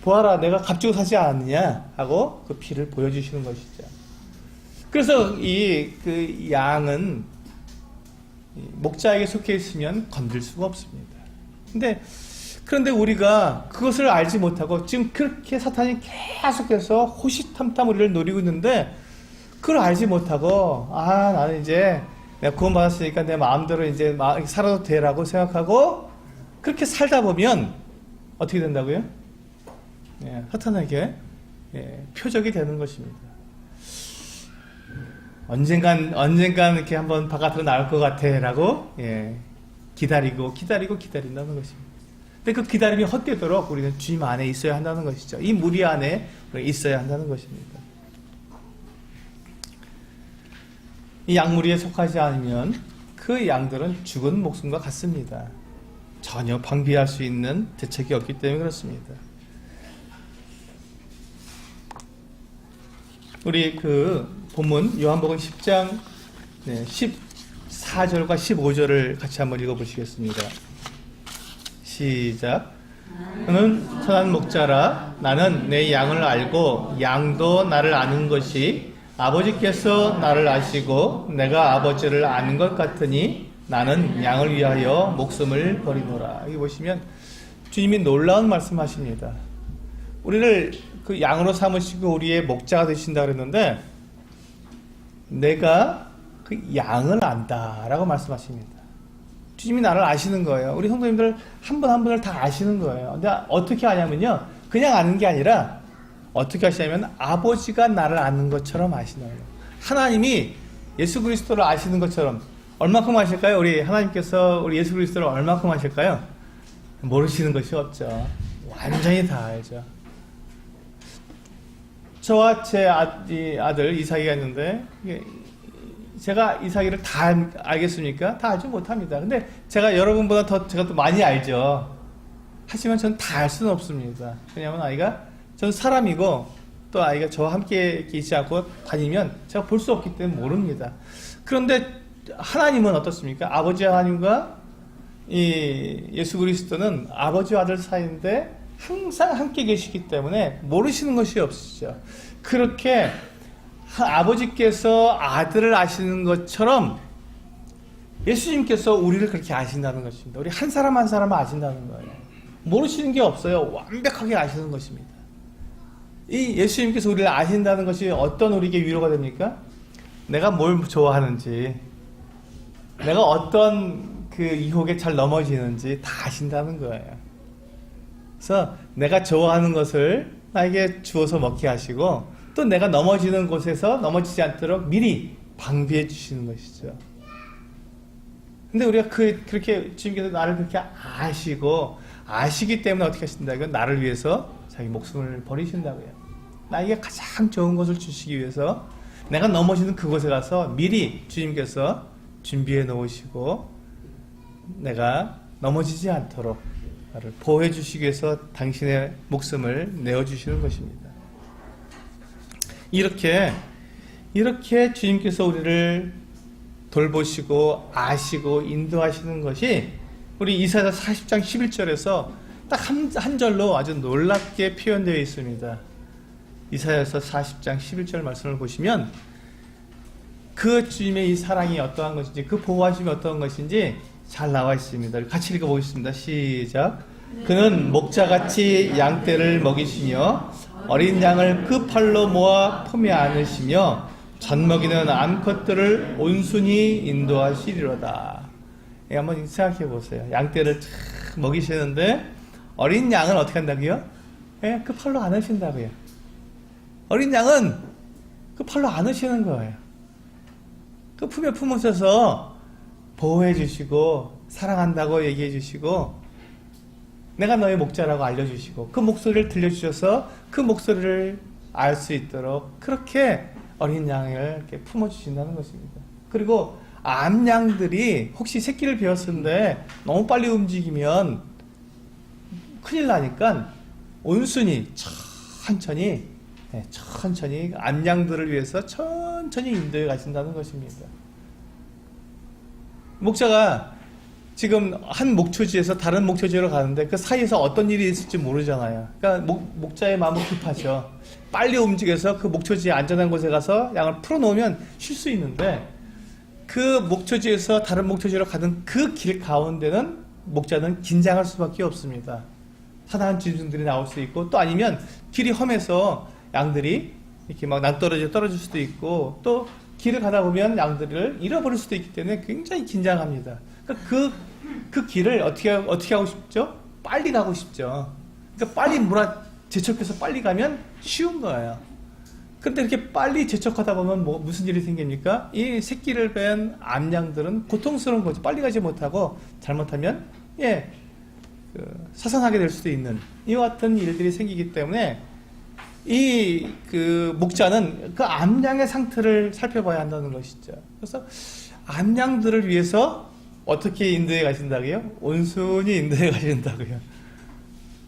보아라, 내가 값주고 사지 않느냐 하고 그 피를 보여주시는 것이죠. 그래서 그 양은 목자에게 속해 있으면 건들 수가 없습니다. 그런데 우리가 그것을 알지 못하고 지금 그렇게 사탄이 계속해서 호시탐탐 우리를 노리고 있는데, 그걸 알지 못하고 나는 이제 내가 구원 받았으니까 내 마음대로 이제 살아도 되라고 생각하고 그렇게 살다 보면 어떻게 된다고요? 사탄에게 표적이 되는 것입니다. 언젠간 이렇게 한번 바깥으로 나올 것 같아라고 기다린다는 것입니다. 근데 그 기다림이 헛되도록 우리는 주님 안에 있어야 한다는 것이죠. 이 무리 안에 있어야 한다는 것입니다. 이 양무리에 속하지 않으면 그 양들은 죽은 목숨과 같습니다. 전혀 방비할 수 있는 대책이 없기 때문에 그렇습니다. 우리 그 본문 요한복음 10장 14절과 15절을 같이 한번 읽어보시겠습니다. 시작. 너는 선한 목자라. 나는 내 양을 알고 양도 나를 아는 것이 아버지께서 나를 아시고 내가 아버지를 아는 것 같으니 나는 양을 위하여 목숨을 버리노라. 여기 보시면 주님이 놀라운 말씀하십니다. 우리를 그 양으로 삼으시고 우리의 목자가 되신다 그랬는데 내가 그 양을 안다라고 말씀하십니다. 주님이 나를 아시는 거예요. 우리 성도님들 한 분 한 분을 다 아시는 거예요. 근데 어떻게 아냐면요, 그냥 아는 게 아니라 어떻게 아시냐면 아버지가 나를 아는 것처럼 아시는 거예요. 하나님이 예수 그리스도를 아시는 것처럼 얼마큼 아실까요? 우리 하나님께서 우리 예수 그리스도를 얼마큼 아실까요? 모르시는 것이 없죠. 완전히 다 알죠. 저와 제 아들 이삭이가 있는데 제가 이삭이를 다 알겠습니까? 다 알지 못합니다. 근데 제가 여러분보다 더 제가 또 많이 알죠. 하지만 저는 다 알 수는 없습니다. 왜냐하면 저는 사람이고 또 아이가 저와 함께 있지 않고 다니면 제가 볼 수 없기 때문에 모릅니다. 그런데 하나님은 어떻습니까? 아버지 하나님과 이 예수 그리스도는 아버지와 아들 사이인데 항상 함께 계시기 때문에 모르시는 것이 없으시죠. 그렇게 아버지께서 아들을 아시는 것처럼 예수님께서 우리를 그렇게 아신다는 것입니다. 우리 한 사람 한 사람을 아신다는 거예요. 모르시는 게 없어요. 완벽하게 아시는 것입니다. 이 예수님께서 우리를 아신다는 것이 어떤 우리에게 위로가 됩니까? 내가 뭘 좋아하는지, 내가 어떤 그 유혹에 잘 넘어지는지 다 아신다는 거예요. 그래서 내가 좋아하는 것을 나에게 주어서 먹게 하시고 또 내가 넘어지는 곳에서 넘어지지 않도록 미리 방비해 주시는 것이죠. 근데 우리가 그렇게 주님께서 나를 그렇게 아시기 때문에 어떻게 하신다고요? 나를 위해서 자기 목숨을 버리신다고요. 나에게 가장 좋은 것을 주시기 위해서 내가 넘어지는 그곳에 가서 미리 주님께서 준비해 놓으시고 내가 넘어지지 않도록 나를 보호해 주시기 위해서 당신의 목숨을 내어주시는 것입니다. 이렇게 주님께서 우리를 돌보시고 아시고 인도하시는 것이 우리 이사야서 40장 11절에서 딱 한 절로 아주 놀랍게 표현되어 있습니다. 이사야서 40장 11절 말씀을 보시면 그 주님의 이 사랑이 어떠한 것인지, 그 보호하심이 어떠한 것인지 잘 나와 있습니다. 같이 읽어보겠습니다. 시작. 그는 목자같이 양떼를 먹이시며 어린 양을 그 팔로 모아 품에 안으시며 젖먹이는 암컷들을 온순히 인도하시리로다. 한번 생각해 보세요. 양떼를 쫙 먹이시는데 어린 양은 어떻게 한다고요? 그 팔로 안으신다고요. 어린 양은 그 팔로 안으시는 거예요. 그 품에 품으셔서 보호해 주시고 사랑한다고 얘기해 주시고 내가 너의 목자라고 알려주시고 그 목소리를 들려주셔서 그 목소리를 알 수 있도록 그렇게 어린 양을 이렇게 품어주신다는 것입니다. 그리고 암양들이 혹시 새끼를 베었는데 너무 빨리 움직이면 큰일 나니까 온순히 천천히 암양들을 위해서 천천히 인도해 가신다는 것입니다. 목자가 지금 한 목초지에서 다른 목초지로 가는데 그 사이에서 어떤 일이 있을지 모르잖아요. 그러니까 목자의 마음은 급하죠. 빨리 움직여서 그 목초지에 안전한 곳에 가서 양을 풀어놓으면 쉴 수 있는데 그 목초지에서 다른 목초지로 가는 그 길 가운데는 목자는 긴장할 수밖에 없습니다. 사나운 짐승들이 나올 수 있고 또 아니면 길이 험해서 양들이 이렇게 막 낭떠러지에 떨어질 수도 있고 또 길을 가다 보면 양들을 잃어버릴 수도 있기 때문에 굉장히 긴장합니다. 그러니까 그 길을 어떻게 하고 싶죠? 빨리 가고 싶죠. 그러니까 빨리 재촉해서 빨리 가면 쉬운 거예요. 그런데 이렇게 빨리 재촉하다 보면 무슨 일이 생깁니까? 이 새끼를 뺀 암양들은 고통스러운 거죠. 빨리 가지 못하고 잘못하면 사상하게 될 수도 있는 이와 같은 일들이 생기기 때문에 그 목자는 그 암양의 상태를 살펴봐야 한다는 것이죠. 그래서 암양들을 위해서 어떻게 인도에 가신다고요? 온순히 인도에 가신다고요.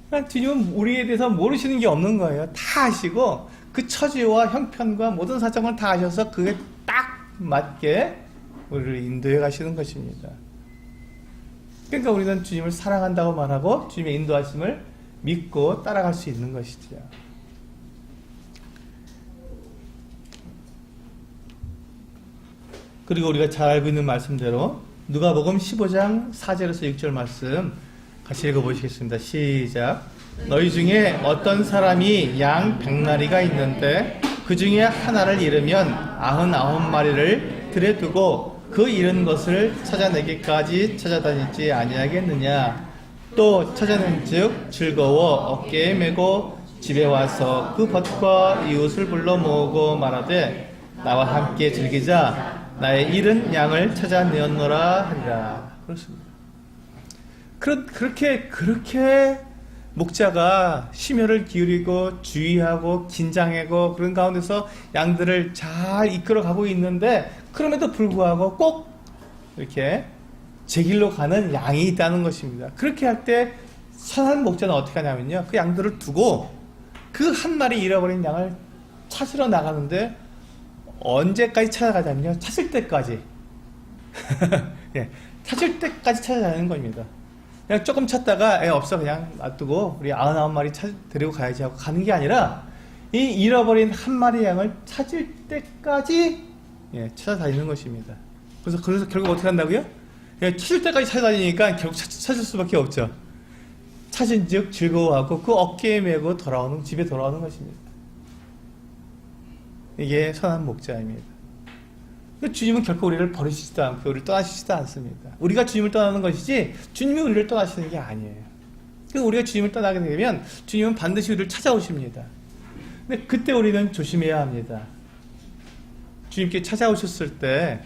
그러니까 주님은 우리에 대해서 모르시는 게 없는 거예요. 다 아시고 그 처지와 형편과 모든 사정을 다 아셔서 그게 딱 맞게 우리를 인도해 가시는 것입니다. 그러니까 우리는 주님을 사랑한다고 말하고 주님의 인도하심을 믿고 따라갈 수 있는 것이죠. 그리고 우리가 잘 알고 있는 말씀대로 누가복음 15장 4절에서 6절 말씀 같이 읽어보시겠습니다. 시작. 너희 중에 어떤 사람이 양 100마리가 있는데 그 중에 하나를 잃으면 99마리를 들에 두고 그 잃은 것을 찾아내기까지 찾아다니지 아니하겠느냐. 또 찾아낸즉 즐거워 어깨에 메고 집에 와서 그 벗과 이웃을 불러 모으고 말하되 나와 함께 즐기자. 나의 잃은 양을 찾아내었노라 하리라. 그렇습니다. 그렇게 목자가 심혈을 기울이고 주의하고 긴장하고 그런 가운데서 양들을 잘 이끌어가고 있는데 그럼에도 불구하고 꼭 이렇게 제 길로 가는 양이 있다는 것입니다. 그렇게 할 때 선한 목자는 어떻게 하냐면요. 그 양들을 두고 그 한 마리 잃어버린 양을 찾으러 나가는데 언제까지 찾아가자면요. 찾을 때까지. 예, 찾을 때까지 찾아다니는 겁니다. 그냥 조금 찾다가 없어 그냥 놔두고 우리 99마리 데리고 가야지 하고 가는 게 아니라 이 잃어버린 한 마리 양을 찾을 때까지 찾아다니는 것입니다. 그래서 결국 어떻게 한다고요? 찾을 때까지 찾아다니니까 결국 찾을 수밖에 없죠. 찾은 즉 즐거워하고 그 어깨에 메고 집에 돌아오는 것입니다. 이게 선한 목자입니다. 주님은 결코 우리를 버리시지도 않고 우리를 떠나시지도 않습니다. 우리가 주님을 떠나는 것이지 주님이 우리를 떠나시는 게 아니에요. 그래서 우리가 주님을 떠나게 되면 주님은 반드시 우리를 찾아오십니다. 근데 그때 우리는 조심해야 합니다. 주님께 찾아오셨을 때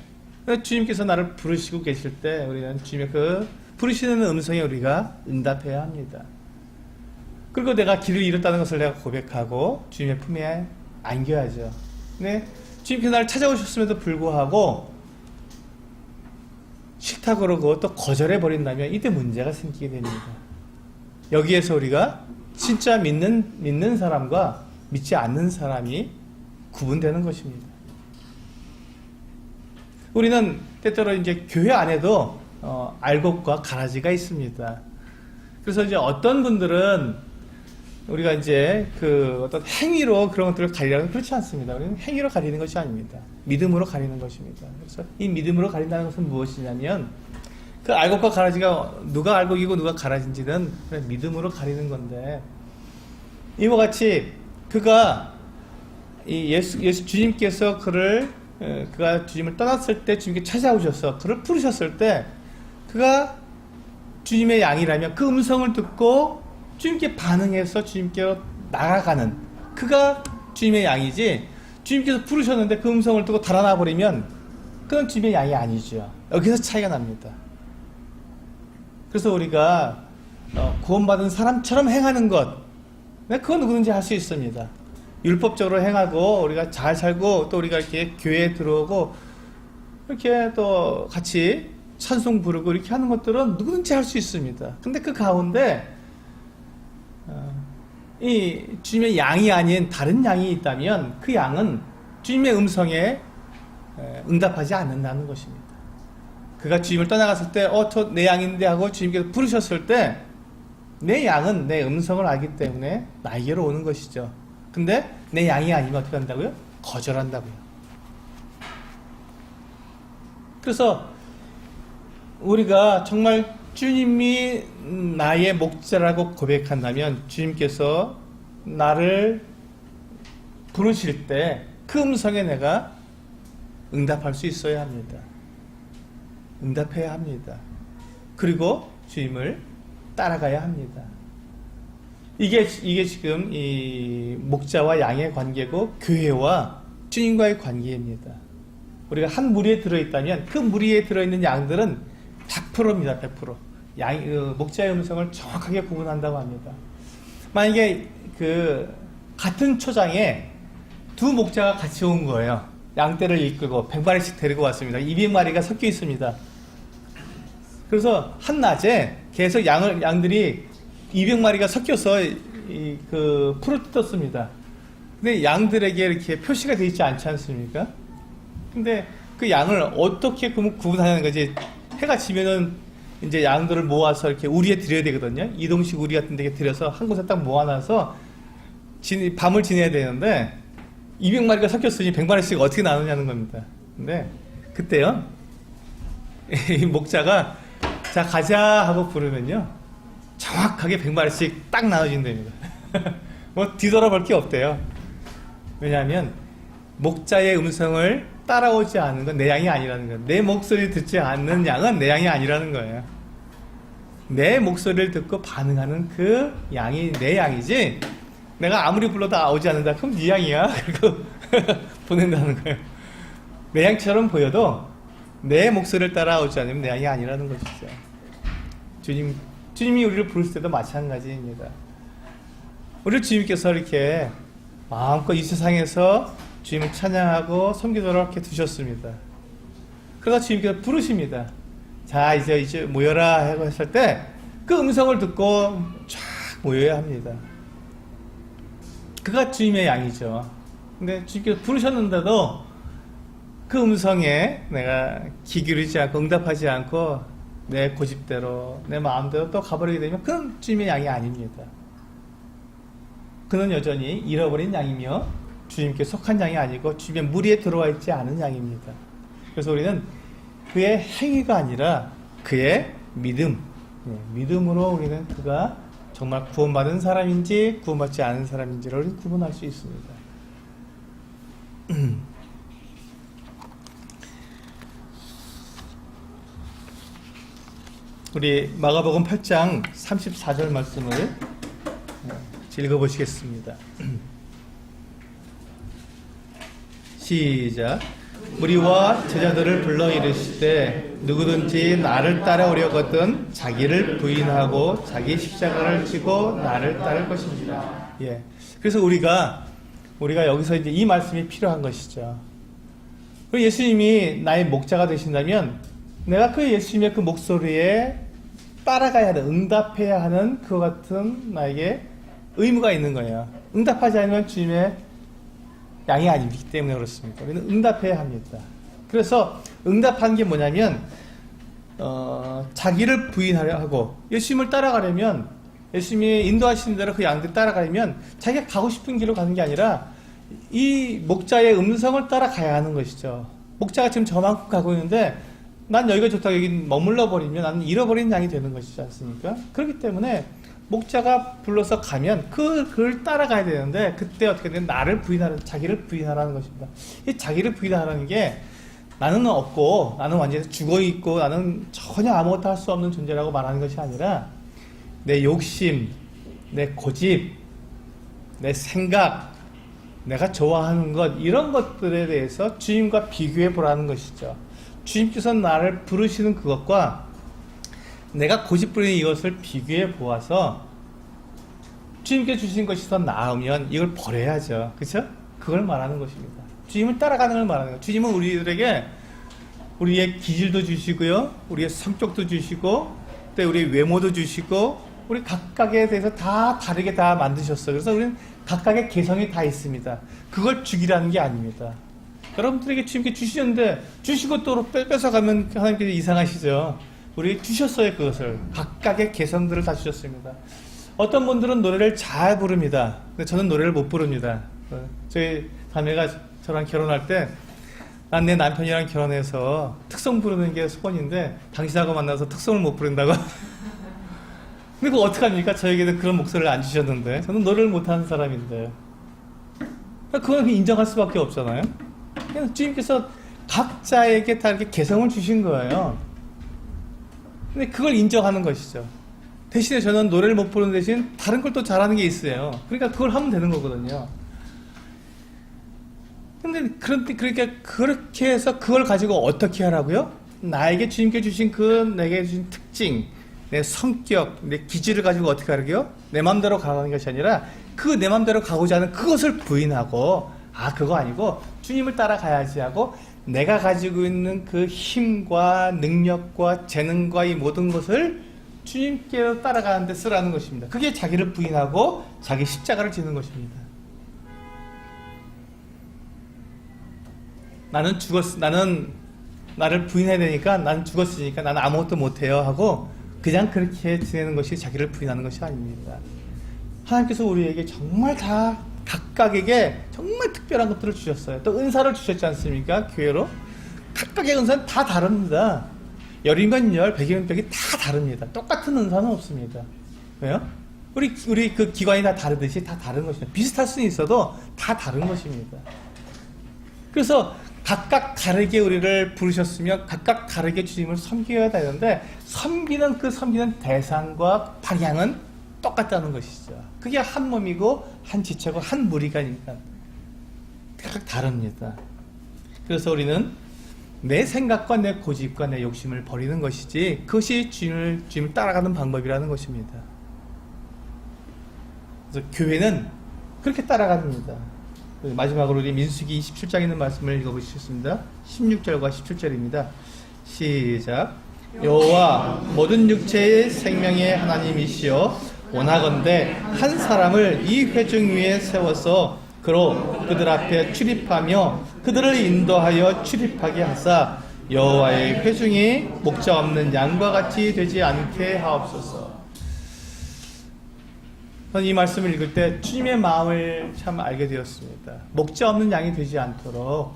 주님께서 나를 부르시고 계실 때 우리는 주님의 그 부르시는 음성에 우리가 응답해야 합니다. 그리고 내가 길을 잃었다는 것을 내가 고백하고 주님의 품에 안겨야죠. 네, 주님께서 나를 찾아오셨음에도 불구하고 싫다 그러고 또 거절해 버린다면 이때 문제가 생기게 됩니다. 여기에서 우리가 진짜 믿는 사람과 믿지 않는 사람이 구분되는 것입니다. 우리는 때때로 이제 교회 안에도 알곡과 가라지가 있습니다. 그래서 이제 어떤 분들은 우리가 이제 그 어떤 행위로 그런 것들을 가리라는 그렇지 않습니다. 우리는 행위로 가리는 것이 아닙니다. 믿음으로 가리는 것입니다. 그래서 이 믿음으로 가린다는 것은 무엇이냐면 그 알곡과 가라지가 누가 알곡이고 누가 가라지인지는 그냥 믿음으로 가리는 건데 이와 같이 그가 예수 주님께서 그가 주님을 떠났을 때 주님께 찾아오셔서 그를 부르셨을 때 그가 주님의 양이라면 그 음성을 듣고 주님께 반응해서 주님께로 나아가는 그가 주님의 양이지 주님께서 부르셨는데 그 음성을 듣고 달아나 버리면 그건 주님의 양이 아니죠. 여기서 차이가 납니다. 그래서 우리가 구원받은 사람처럼 행하는 것 그건 누구든지 할 수 있습니다. 율법적으로 행하고 우리가 잘 살고 또 우리가 이렇게 교회에 들어오고 이렇게 또 같이 찬송 부르고 이렇게 하는 것들은 누구든지 할 수 있습니다. 근데 그 가운데 이 주님의 양이 아닌 다른 양이 있다면 그 양은 주님의 음성에 응답하지 않는다는 것입니다. 그가 주님을 떠나갔을 때 저 내 양인데 하고 주님께서 부르셨을 때 내 양은 내 음성을 알기 때문에 나에게로 오는 것이죠. 근데 내 양이 아니면 어떻게 한다고요? 거절한다고요. 그래서 우리가 정말 주님이 나의 목자라고 고백한다면 주님께서 나를 부르실 때 그 음성에 내가 응답할 수 있어야 합니다. 응답해야 합니다. 그리고 주님을 따라가야 합니다. 이게 지금 이 목자와 양의 관계고 교회와 주님과의 관계입니다. 우리가 한 무리에 들어있다면 그 무리에 들어있는 양들은 100%입니다. 100%. 목자의 음성을 정확하게 구분한다고 합니다. 만약에 같은 초장에 두 목자가 같이 온 거예요. 양떼를 이끌고 100마리씩 데리고 왔습니다. 200마리가 섞여 있습니다. 그래서 한낮에 계속 양들이 200마리가 섞여서 그 풀을 뜯었습니다. 근데 양들에게 이렇게 표시가 되어 있지 않지 않습니까? 근데 그 양을 어떻게 구분하는 거지? 해가 지면은 이제 양들을 모아서 이렇게 우리에 들여야 되거든요. 이동식 우리 같은 데 들여서 한 곳에 딱 모아놔서 밤을 지내야 되는데 200마리가 섞였으니 100마리씩 어떻게 나누냐는 겁니다. 근데 그때요, 이 목자가 자 가자 하고 부르면요 정확하게 100마리씩 딱 나눠진답니다. 뭐 뒤돌아볼 게 없대요. 왜냐하면 목자의 음성을 따라오지 않는 건 내 양이 아니라는 거예요. 내 목소리 듣지 않는 양은 내 양이 아니라는 거예요. 내 목소리를 듣고 반응하는 그 양이 내 양이지, 내가 아무리 불러도 오지 않는다 그럼 네 양이야. 그리고 보낸다는 거예요. 내 양처럼 보여도 내 목소리를 따라오지 않으면 내 양이 아니라는 것이죠. 주님이 우리를 부르실 때도 마찬가지입니다. 우리 주님께서 이렇게 마음껏 이 세상에서 주님을 찬양하고 섬기도록 이렇게 두셨습니다. 그러다 주님께서 부르십니다. 자 이제 모여라 하고 했을 때 그 음성을 듣고 쫙 모여야 합니다. 그가 주님의 양이죠. 근데 주님께서 부르셨는데도 그 음성에 내가 귀 기울이지 않고 응답하지 않고 내 고집대로 내 마음대로 또 가버리게 되면 그건 주님의 양이 아닙니다. 그는 여전히 잃어버린 양이며 주님께 속한 양이 아니고 주님의 무리에 들어와 있지 않은 양입니다. 그래서 우리는 그의 행위가 아니라 그의 믿음으로 우리는 그가 정말 구원받은 사람인지 구원받지 않은 사람인지를 구분할 수 있습니다. 우리 마가복음 8장 34절 말씀을 읽어보시겠습니다. 시작. 무리와 제자들을 불러 이르시되 누구든지 나를 따라오려거든 자기를 부인하고 자기 십자가를 지고 나를 따를 것입니다. 예. 그래서 우리가 여기서 이제 이 말씀이 필요한 것이죠. 예수님이 나의 목자가 되신다면 내가 그 예수님의 그 목소리에 따라가야 하는, 응답해야 하는 그와 같은 나에게 의무가 있는 거예요. 응답하지 않으면 주님의 양이 아니기 때문에 그렇습니다. 우리는 응답해야 합니다. 그래서 응답하는 게 뭐냐면 자기를 부인하려 하고 예수님을 따라가려면, 예수님이 인도하시는 대로 그 양들 따라가려면 자기가 가고 싶은 길로 가는 게 아니라 이 목자의 음성을 따라가야 하는 것이죠. 목자가 지금 저만큼 가고 있는데 난 여기가 좋다 여기 머물러 버리면 나는 잃어버린 양이 되는 것이지 않습니까? 그렇기 때문에 목자가 불러서 가면 그걸 따라가야 되는데 그때 어떻게 되면 자기를 부인하라는 것입니다. 이 자기를 부인하라는 게 나는 없고 나는 완전히 죽어있고 나는 전혀 아무것도 할 수 없는 존재라고 말하는 것이 아니라 내 욕심, 내 고집, 내 생각, 내가 좋아하는 것, 이런 것들에 대해서 주님과 비교해 보라는 것이죠. 주님께서 나를 부르시는 그것과 내가 고집부리는 이것을 비교해 보아서 주님께 주신 것이 더 나으면 이걸 버려야죠. 그렇죠? 그걸 말하는 것입니다. 주님을 따라가는 걸 말하는 거예요. 주님은 우리들에게 우리의 기질도 주시고요, 우리의 성격도 주시고, 또 우리의 외모도 주시고, 우리 각각에 대해서 다 다르게 다 만드셨어요. 그래서 우리는 각각의 개성이 다 있습니다. 그걸 죽이라는 게 아닙니다. 여러분들에게 주님께 주시는데 주시고 또 뺏어가면 하나님께서 이상하시죠. 우리 주셨어요. 그것을 각각의 개성들을 다 주셨습니다. 어떤 분들은 노래를 잘 부릅니다. 근데 저는 노래를 못 부릅니다. 저희 자매가 저랑 결혼할 때 난 내 남편이랑 결혼해서 특성 부르는 게 소원인데 당신하고 만나서 특성을 못 부른다고. 근데 그거 어떡합니까? 저에게는 그런 목소리를 안 주셨는데 저는 노래를 못하는 사람인데 그건 인정할 수밖에 없잖아요. 그냥 주님께서 각자에게 다 이렇게 개성을 주신 거예요. 근데 그걸 인정하는 것이죠. 대신에 저는 노래를 못 부르는 대신 다른 걸 또 잘하는 게 있어요. 그러니까 그걸 하면 되는 거거든요. 근데 그러니까 그렇게 해서 그걸 가지고 어떻게 하라고요? 나에게 주님께 주신 내게 주신 특징, 내 성격, 내 기질을 가지고 어떻게 하라고요? 내 마음대로 가는 것이 아니라 내 마음대로 가고자 하는 그것을 부인하고 그거 아니고 주님을 따라가야지 하고 내가 가지고 있는 그 힘과 능력과 재능과 이 모든 것을 주님께로 따라가는데 쓰라는 것입니다. 그게 자기를 부인하고 자기 십자가를 지는 것입니다. 나는 나를 부인해야 되니까 나는 죽었으니까 나는 아무것도 못해요 하고 그냥 그렇게 지내는 것이 자기를 부인하는 것이 아닙니다. 하나님께서 우리에게 정말 다 각각에게 정말 특별한 것들을 주셨어요. 또 은사를 주셨지 않습니까? 교회로 각각의 은사는 다 다릅니다. 열이면 열, 백이면 백이 다 다릅니다. 똑같은 은사는 없습니다. 왜요? 우리 그 기관이 다 다르듯이 다 다른 것입니다. 비슷할 수는 있어도 다 다른 것입니다. 그래서 각각 다르게 우리를 부르셨으면 각각 다르게 주님을 섬겨야 되는데 섬기는 대상과 방향은 똑같다는 것이죠. 그게 한 몸이고 한 지체고 한 무리가니까 각각 다릅니다. 그래서 우리는 내 생각과 내 고집과 내 욕심을 버리는 것이지 그것이 주님을 따라가는 방법이라는 것입니다. 그래서 교회는 그렇게 따라갑니다. 마지막으로 우리 민수기 27장에 있는 말씀을 읽어보시겠습니다. 16절과 17절입니다. 시작. 여호와 모든 육체의 생명의 하나님이시여 원하건대 한 사람을 이 회중 위에 세워서 그로 그들 앞에 출입하며 그들을 인도하여 출입하게 하사 여호와의 회중이 목자 없는 양과 같이 되지 않게 하옵소서. 저는 이 말씀을 읽을 때 주님의 마음을 참 알게 되었습니다. 목자 없는 양이 되지 않도록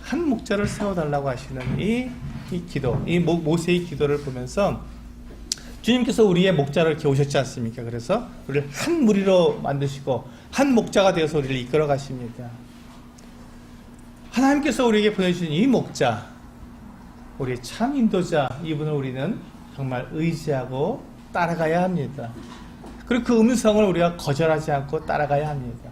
한 목자를 세워달라고 하시는 이 기도, 이 모세의 기도를 보면서 주님께서 우리의 목자를 이렇게 오셨지 않습니까? 그래서 우리를 한 무리로 만드시고 한 목자가 되어서 우리를 이끌어 가십니다. 하나님께서 우리에게 보내주신 이 목자, 우리의 참 인도자, 이분을 우리는 정말 의지하고 따라가야 합니다. 그리고 그 음성을 우리가 거절하지 않고 따라가야 합니다.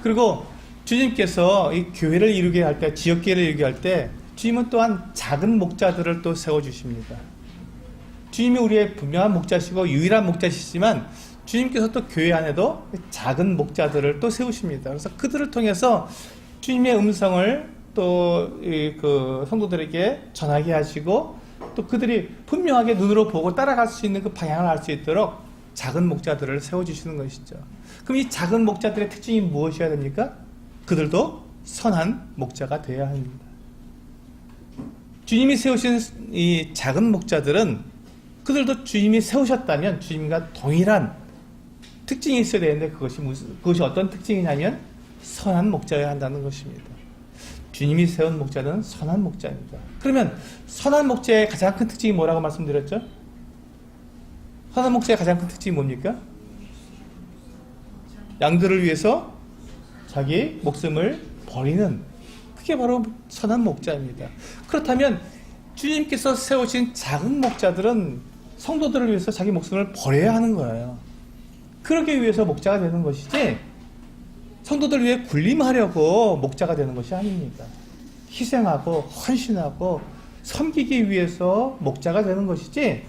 그리고 주님께서 이 교회를 이루게 할 때, 지역교회를 이루게 할 때 주님은 또한 작은 목자들을 또 세워주십니다. 주님이 우리의 분명한 목자시고 유일한 목자시지만 주님께서 또 교회 안에도 작은 목자들을 또 세우십니다. 그래서 그들을 통해서 주님의 음성을 또 그 성도들에게 전하게 하시고 또 그들이 분명하게 눈으로 보고 따라갈 수 있는 그 방향을 알 수 있도록 작은 목자들을 세워주시는 것이죠. 그럼 이 작은 목자들의 특징이 무엇이어야 됩니까? 그들도 선한 목자가 되어야 합니다. 주님이 세우신 이 작은 목자들은 그들도 주님이 세우셨다면 주님과 동일한 특징이 있어야 되는데 그것이 어떤 특징이냐면 선한 목자여야 한다는 것입니다. 주님이 세운 목자는 선한 목자입니다. 그러면 선한 목자의 가장 큰 특징이 뭐라고 말씀드렸죠? 선한 목자의 가장 큰 특징이 뭡니까? 양들을 위해서 자기 목숨을 버리는, 그게 바로 선한 목자입니다. 그렇다면 주님께서 세우신 작은 목자들은 성도들을 위해서 자기 목숨을 버려야 하는 거예요. 그러기 위해서 목자가 되는 것이지 성도들을 위해 군림하려고 목자가 되는 것이 아닙니다. 희생하고 헌신하고 섬기기 위해서 목자가 되는 것이지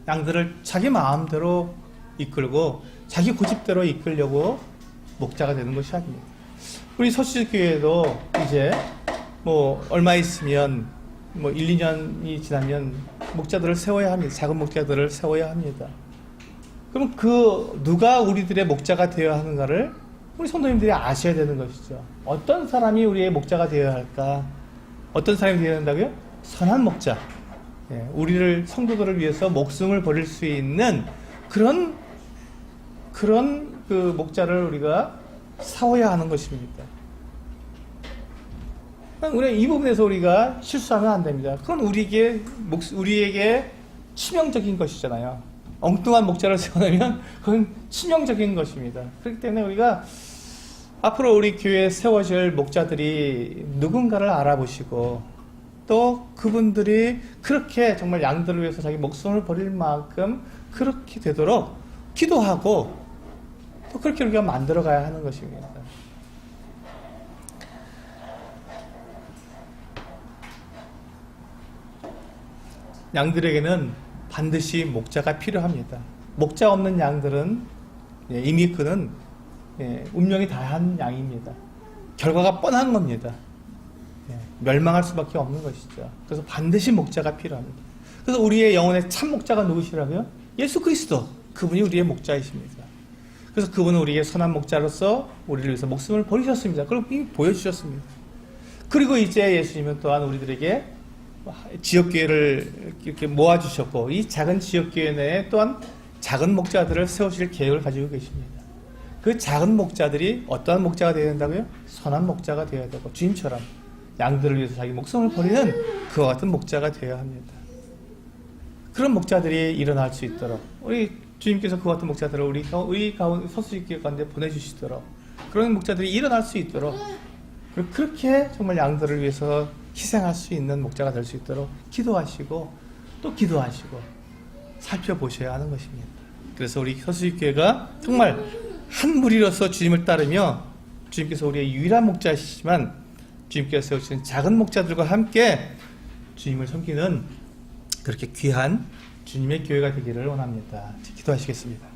양들을 자기 마음대로 이끌고 자기 고집대로 이끌려고 목자가 되는 것이 아닙니다. 우리 서시교회도 이제 얼마 있으면 1, 2년이 지나면 목자들을 세워야 합니다. 작은 목자들을 세워야 합니다. 그럼 누가 우리들의 목자가 되어야 하는가를 우리 성도님들이 아셔야 되는 것이죠. 어떤 사람이 우리의 목자가 되어야 할까? 어떤 사람이 되어야 한다고요? 선한 목자. 우리를 성도들을 위해서 목숨을 버릴 수 있는 그런 그 목자를 우리가 세워야 하는 것입니다. 우리 이 부분에서 우리가 실수하면 안 됩니다. 그건 우리에게 치명적인 것이잖아요. 엉뚱한 목자를 세워놓으면 그건 치명적인 것입니다. 그렇기 때문에 우리가 앞으로 우리 교회에 세워질 목자들이 누군가를 알아보시고 또 그분들이 그렇게 정말 양들을 위해서 자기 목숨을 버릴 만큼 그렇게 되도록 기도하고 또 그렇게 우리가 만들어가야 하는 것입니다. 양들에게는 반드시 목자가 필요합니다. 목자 없는 양들은 이미 그는 운명이 다한 양입니다. 결과가 뻔한 겁니다. 예, 멸망할 수밖에 없는 것이죠. 그래서 반드시 목자가 필요합니다. 그래서 우리의 영혼의 참 목자가 누구시라고요? 예수 그리스도. 그분이 우리의 목자이십니다. 그래서 그분은 우리의 선한 목자로서 우리를 위해서 목숨을 버리셨습니다. 그리고 이미 보여주셨습니다. 그리고 이제 예수님은 또한 우리들에게 지역교회를 이렇게 모아주셨고, 이 작은 지역교회 내에 또한 작은 목자들을 세우실 계획을 가지고 계십니다. 그 작은 목자들이 어떠한 목자가 되어야 된다고요? 선한 목자가 되어야 되고, 주님처럼 양들을 위해서 자기 목숨을 버리는 그와 같은 목자가 되어야 합니다. 그런 목자들이 일어날 수 있도록 우리 주님께서 그와 같은 목자들을 우리 가운데 서수지교회 가운데 보내주시도록, 그런 목자들이 일어날 수 있도록, 그리고 그렇게 정말 양들을 위해서 희생할 수 있는 목자가 될 수 있도록 기도하시고 또 기도하시고 살펴보셔야 하는 것입니다. 그래서 우리 서수지교회가 정말 한 무리로서 주님을 따르며, 주님께서 우리의 유일한 목자이시지만 주님께서 세우신 작은 목자들과 함께 주님을 섬기는 그렇게 귀한 주님의 교회가 되기를 원합니다. 기도하시겠습니다.